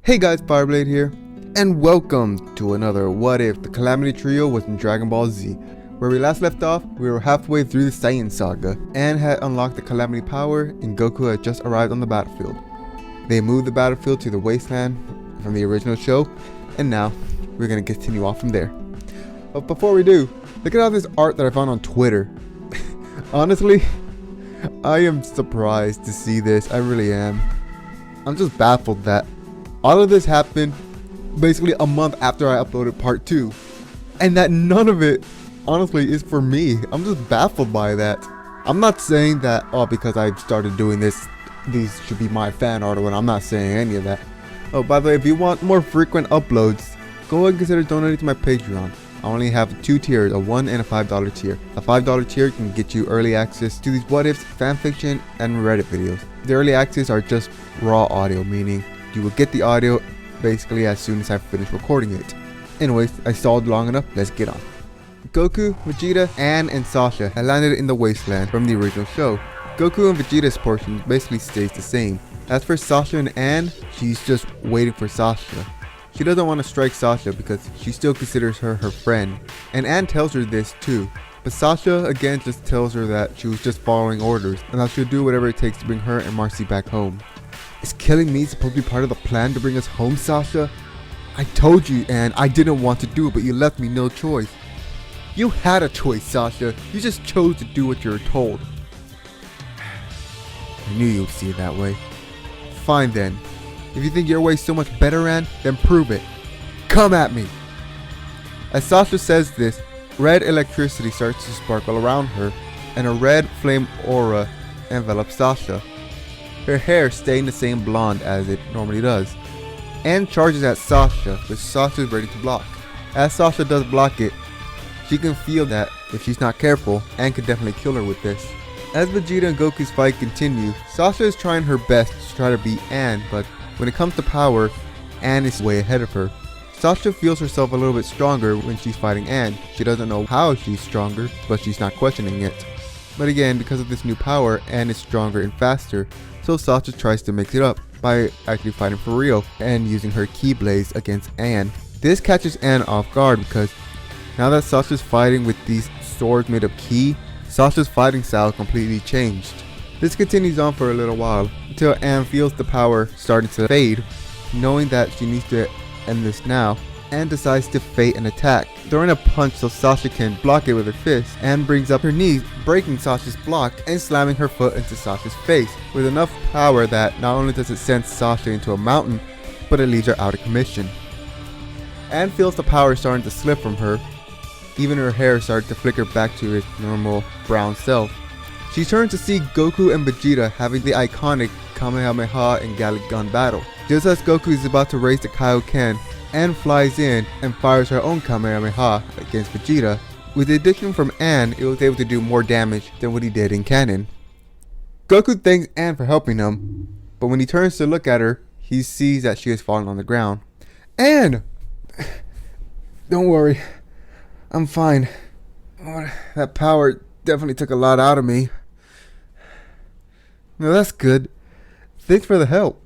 Hey guys, Fireblade here, and welcome to another What If. The Calamity trio was in Dragon Ball Z. Where we last left off, we were halfway through the Saiyan saga, and had unlocked the Calamity power, and Goku had just arrived on the battlefield. They moved the battlefield to the wasteland from the original show, and now we're going to continue off from there. But before we do, look at all this art that I found on Twitter. Honestly, I am surprised to see this, I really am. I'm just baffled that all of this happened basically a month after I uploaded part 2. And that none of it, honestly, is for me. I'm just baffled by that. I'm not saying that, because I started doing this, these should be my fan art or what. I'm not saying any of that. Oh, by the way, if you want more frequent uploads, go ahead and consider donating to my Patreon. I only have 2 tiers, a $1 and a $5 tier. The $5 tier can get you early access to these what ifs, fanfiction, and Reddit videos. The early access are just raw audio, meaning you will get the audio basically as soon as I finish recording it. Anyways, I stalled long enough, let's get on. Goku, Vegeta, Ann, and Sasha had landed in the wasteland from the original show. Goku and Vegeta's portion basically stays the same. As for Sasha and Ann, she's just waiting for Sasha. She doesn't want to strike Sasha because she still considers her friend, and Ann tells her this too. But Sasha again just tells her that she was just following orders and that she'll do whatever it takes to bring her and Marcy back home. Is killing me supposed to be part of the plan to bring us home, Sasha? I told you, Ann, I didn't want to do it, but you left me no choice. You had a choice, Sasha. You just chose to do what you were told. I knew you would see it that way. Fine then. If you think your way is so much better, Ann, then prove it. Come at me. As Sasha says this, red electricity starts to sparkle around her, and a red flame aura envelops Sasha. Her hair staying the same blonde as it normally does. Ann charges at Sasha, which Sasha is ready to block. As Sasha does block it, she can feel that if she's not careful, Ann could definitely kill her with this. As Vegeta and Goku's fight continue, Sasha is trying her best to try to beat Ann, but when it comes to power, Ann is way ahead of her. Sasha feels herself a little bit stronger when she's fighting Ann. She doesn't know how she's stronger, but she's not questioning it. But again, because of this new power, Ann is stronger and faster, so Sasha tries to mix it up by actually fighting for real and using her Keyblades against Ann. This catches Ann off guard because now that Sasha's fighting with these swords made of ki, Sasha's fighting style completely changed. This continues on for a little while until Ann feels the power starting to fade. Knowing that she needs to end this now, Ann decides to feint an attack, throwing a punch so Sasha can block it with her fist. Ann brings up her knees, breaking Sasha's block and slamming her foot into Sasha's face with enough power that not only does it send Sasha into a mountain, but it leaves her out of commission. Ann feels the power starting to slip from her. Even her hair started to flicker back to its normal brown self. She turns to see Goku and Vegeta having the iconic Kamehameha and Gallic Gun battle. Just as Goku is about to raise the Kaioken, Ann flies in and fires her own Kamehameha against Vegeta. With the addition from Ann, it was able to do more damage than what he did in canon. Goku thanks Ann for helping him, but when he turns to look at her, he sees that she has fallen on the ground. Ann! Don't worry, I'm fine. That power definitely took a lot out of me. No, that's good. Thanks for the help.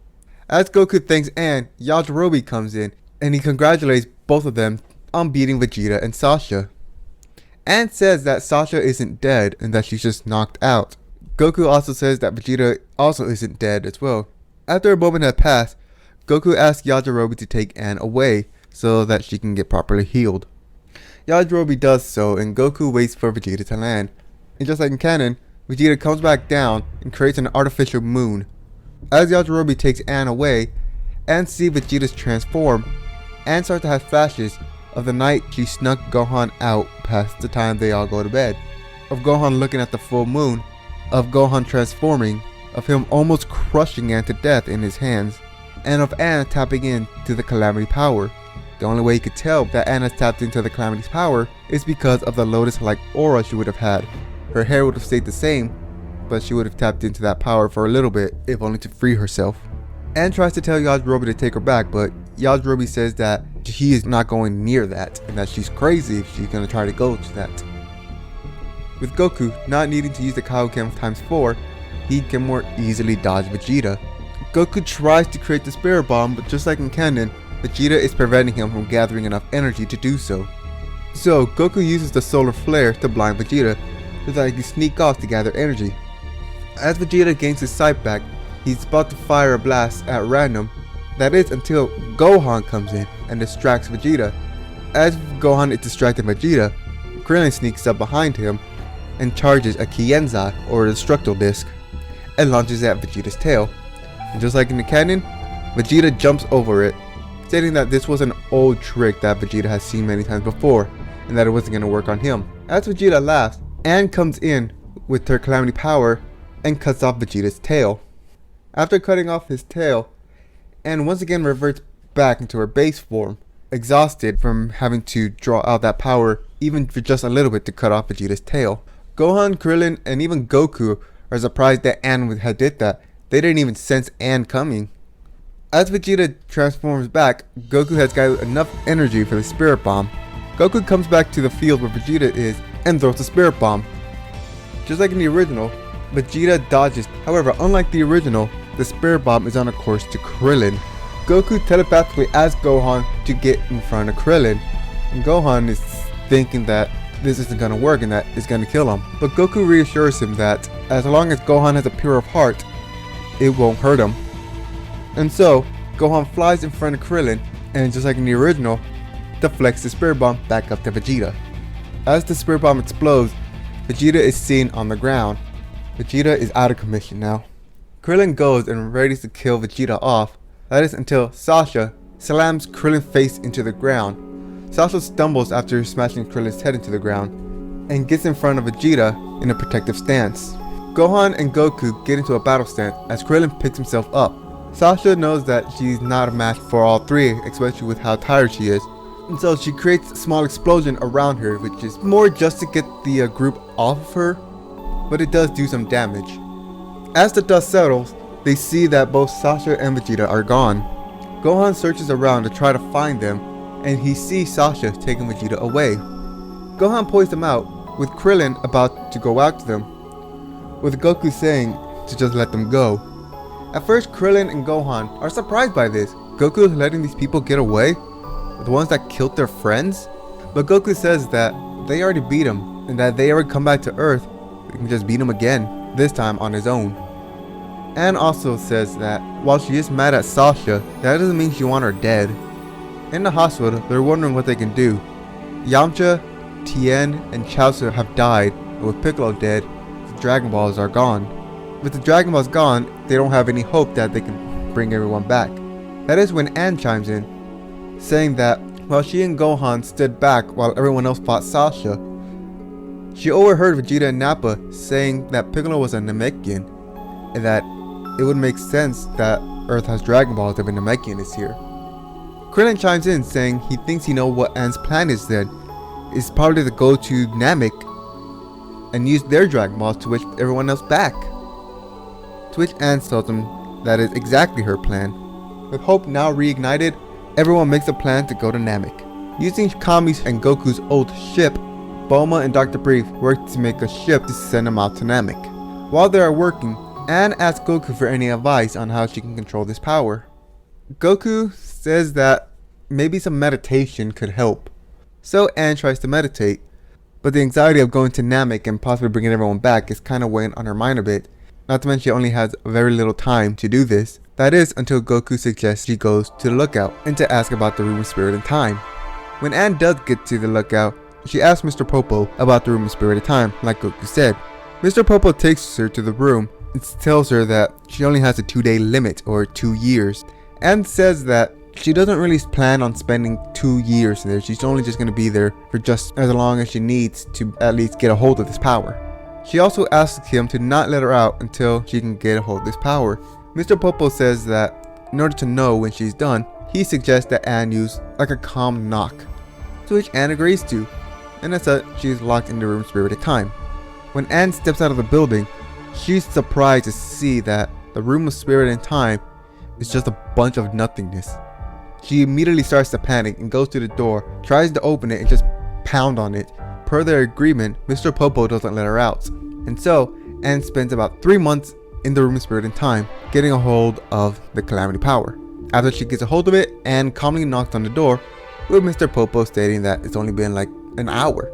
As Goku thanks Ann, Yajirobe comes in and he congratulates both of them on beating Vegeta and Sasha. Ann says that Sasha isn't dead and that she's just knocked out. Goku also says that Vegeta also isn't dead as well. After a moment had passed, Goku asks Yajirobe to take Ann away so that she can get properly healed. Yajirobe does so and Goku waits for Vegeta to land. And just like in canon, Vegeta comes back down and creates an artificial moon. As Yajirobe takes Ann away, Ann sees Vegeta's transform. Ann starts to have flashes of the night she snuck Gohan out past the time they all go to bed. Of Gohan looking at the full moon. Of Gohan transforming. Of him almost crushing Ann to death in his hands. And of Ann tapping into the Calamity power. The only way you could tell that Ann has tapped into the Calamity's power is because of the lotus-like aura she would have had. Her hair would have stayed the same, but she would have tapped into that power for a little bit, if only to free herself. Ann tries to tell Yajirobe to take her back, but Yajirobe says that he is not going near that, and that she's crazy if she's going to try to go to that. With Goku not needing to use the Kaioken times 4, he can more easily dodge Vegeta. Goku tries to create the spirit bomb, but just like in canon, Vegeta is preventing him from gathering enough energy to do so. So Goku uses the solar flare to blind Vegeta so that he can sneak off to gather energy. As Vegeta gains his sight back, he's about to fire a blast at random. That is until Gohan comes in and distracts Vegeta. As Gohan is distracting Vegeta, Krillin sneaks up behind him and charges a Kienzai, or a destructo disc, and launches it at Vegeta's tail. And just like in the canon, Vegeta jumps over it, stating that this was an old trick that Vegeta has seen many times before, and that it wasn't going to work on him. As Vegeta laughs, Anne comes in with her Calamity power and cuts off Vegeta's tail. After cutting off his tail, Anne once again reverts back into her base form, exhausted from having to draw out that power even for just a little bit to cut off Vegeta's tail. Gohan, Krillin, and even Goku are surprised that Anne had did that. They didn't even sense Anne coming. As Vegeta transforms back, Goku has got enough energy for the spirit bomb. Goku comes back to the field where Vegeta is and throws the spirit bomb. Just like in the original, Vegeta dodges. However, unlike the original, the spirit bomb is on a course to Krillin. Goku telepathically asks Gohan to get in front of Krillin, and Gohan is thinking that this isn't going to work and that it's going to kill him. But Goku reassures him that as long as Gohan has a pure of heart, it won't hurt him. And so, Gohan flies in front of Krillin, and just like in the original, deflects the spirit bomb back up to Vegeta. As the spirit bomb explodes, Vegeta is seen on the ground. Vegeta is out of commission now. Krillin goes and readies to kill Vegeta off. That is until Sasha slams Krillin's face into the ground. Sasha stumbles after smashing Krillin's head into the ground and gets in front of Vegeta in a protective stance. Gohan and Goku get into a battle stance as Krillin picks himself up. Sasha knows that she's not a match for all three, especially with how tired she is. And so she creates a small explosion around her, which is more just to get the group off of her, but it does do some damage. As the dust settles, they see that both Sasha and Vegeta are gone. Gohan searches around to try to find them, and he sees Sasha taking Vegeta away. Gohan points them out, with Krillin about to go out to them, with Goku saying to just let them go. At first, Krillin and Gohan are surprised by this. Goku is letting these people get away? The ones that killed their friends? But Goku says that they already beat him, and that if they ever come back to Earth, they can just beat him again, this time on his own. Anne also says that while she is mad at Sasha, that doesn't mean she wants her dead. In the hospital, they're wondering what they can do. Yamcha, Tien, and Chaozu have died, and with Piccolo dead, the Dragon Balls are gone. With the Dragon Balls gone, they don't have any hope that they can bring everyone back. That is when Anne chimes in, saying that while she and Gohan stood back while everyone else fought Sasha, she overheard Vegeta and Nappa saying that Piccolo was a Namekian, and that it would make sense that Earth has Dragon Balls if a Namekian is here. Krillin chimes in saying he thinks he knows what Anne's plan is then. It's probably to go to Namek and use their Dragon Balls to wish everyone else back. To which Anne tells him that is exactly her plan. With hope now reignited, everyone makes a plan to go to Namek. Using Kami's and Goku's old ship, Bulma and Dr. Brief work to make a ship to send them out to Namek. While they are working, Anne asks Goku for any advice on how she can control this power. Goku says that maybe some meditation could help. So Anne tries to meditate, but the anxiety of going to Namek and possibly bringing everyone back is kind of weighing on her mind a bit. Not to mention she only has very little time to do this. That is until Goku suggests she goes to the lookout and to ask about the room of spirit and time. When Anne does get to the lookout, she asks Mr. Popo about the room of spirit and time, like Goku said. Mr. Popo takes her to the room and tells her that she only has a 2-day limit, or 2 years. Anne says that she doesn't really plan on spending 2 years there. She's only just going to be there for just as long as she needs to at least get a hold of this power. She also asks him to not let her out until she can get a hold of this power. Mr. Popo says that in order to know when she's done, he suggests that Anne use like a calm knock, to which Anne agrees to, and as such, she is locked in the room spirit of time. When Anne steps out of the building, she's surprised to see that the room of spirit and time is just a bunch of nothingness. She immediately starts to panic and goes to the door, tries to open it and just pound on it. Per their agreement, Mr. Popo doesn't let her out. And so, Anne spends about 3 months in the room of spirit in time, getting a hold of the Calamity power. After she gets a hold of it and calmly knocks on the door, with Mr. Popo stating that it's only been like an hour.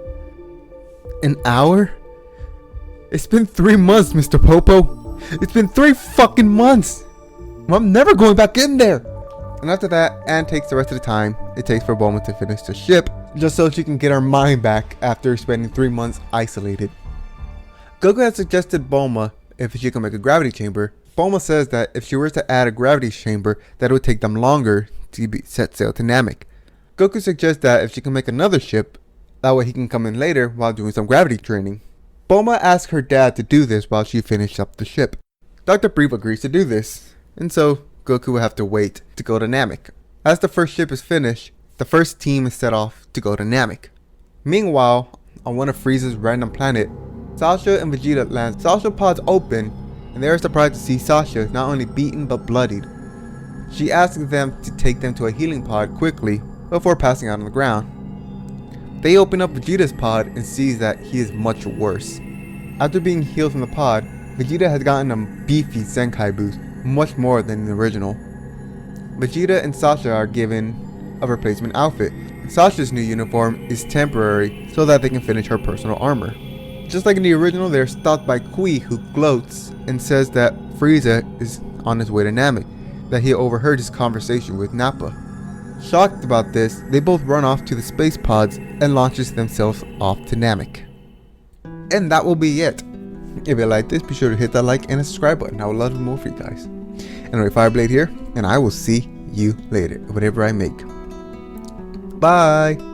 An hour? It's been 3 months, Mr. Popo. It's been 3 fucking months. I'm never going back in there. And after that, Anne takes the rest of the time it takes for Bulma to finish the ship, just so she can get her mind back after spending 3 months isolated. Goku had suggested Bulma if she can make a gravity chamber. Bulma says that if she were to add a gravity chamber, that it would take them longer to set sail to Namek. Goku suggests that if she can make another ship, that way he can come in later while doing some gravity training. Bulma asks her dad to do this while she finished up the ship. Dr. Brief agrees to do this, and so Goku will have to wait to go to Namek. As the first ship is finished, the first team is set off to go to Namek. Meanwhile, on one of Frieza's random planet, Sasha and Vegeta land. Sasha pods open, and they are surprised to see Sasha not only beaten but bloodied. She asks them to take them to a healing pod quickly before passing out on the ground. They open up Vegeta's pod and sees that he is much worse. After being healed from the pod, Vegeta has gotten a beefy Zenkai boost, much more than the original. Vegeta and Sasha are given a replacement outfit. Sasha's new uniform is temporary so that they can finish her personal armor. Just like in the original, they're stopped by Kui, who gloats and says that Frieza is on his way to Namek, that he overheard his conversation with Nappa. Shocked about this, they both run off to the space pods and launches themselves off to Namek. And that will be it. If you like this, be sure to hit that like and a subscribe button. I would love to do more for you guys. Anyway, Fireblade here, and I will see you later, whatever I make. Bye!